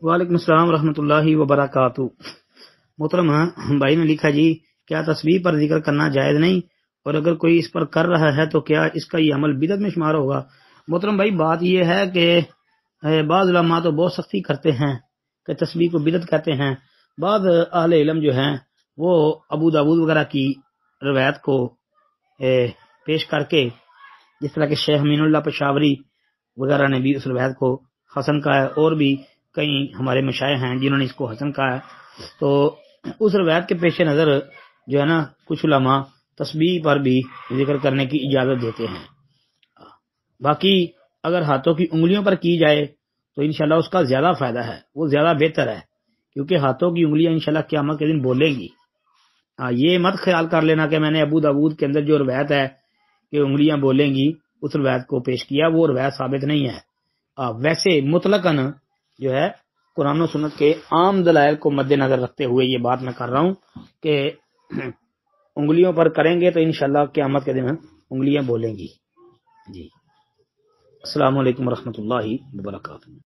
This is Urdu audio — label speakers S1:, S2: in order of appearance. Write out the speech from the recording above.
S1: وعلیکم السلام ورحمۃ اللہ وبرکاتہ۔ محترم بھائی نے لکھا جی کیا تسبیح پر ذکر کرنا جائز نہیں، اور اگر کوئی اس پر کر رہا ہے تو کیا اس کا یہ عمل بدعت میں شمار ہوگا؟ محترم بھائی بات یہ ہے کہ بعض علماء تو بہت سختی کرتے ہیں کہ تسبیح کو بدعت کہتے ہیں، بعض اہل علم جو ہیں وہ ابو داؤد وغیرہ کی روایت کو پیش کر کے، جس طرح کہ شیخ امین اللہ پشاوری وغیرہ نے بھی اس روایت کو حسن کہا ہے، اور بھی کئی ہمارے مشائخ ہیں جنہوں نے اس کو حسن کہا ہے، تو اس روایت کے پیش نظر جو ہے نا کچھ علماء تسبیح پر بھی ذکر کرنے کی اجازت دیتے ہیں۔ باقی اگر ہاتھوں کی انگلیوں پر کی جائے تو انشاءاللہ اس کا زیادہ فائدہ ہے، وہ زیادہ بہتر ہے، کیونکہ ہاتھوں کی انگلیاں انشاءاللہ قیامت کے دن بولیں گی۔ یہ مت خیال کر لینا کہ میں نے ابو داؤد کے اندر جو روایت ہے کہ انگلیاں بولیں گی اس روایت کو پیش کیا، وہ روایت ثابت نہیں ہے۔ ویسے مطلقاً جو ہے قرآن و سنت کے عام دلائل کو مد نظر رکھتے ہوئے یہ بات میں کر رہا ہوں کہ انگلیوں پر کریں گے تو انشاءاللہ قیامت کے دن انگلیاں بولیں گی۔ جی السلام علیکم ورحمۃ اللہ وبرکاتہ۔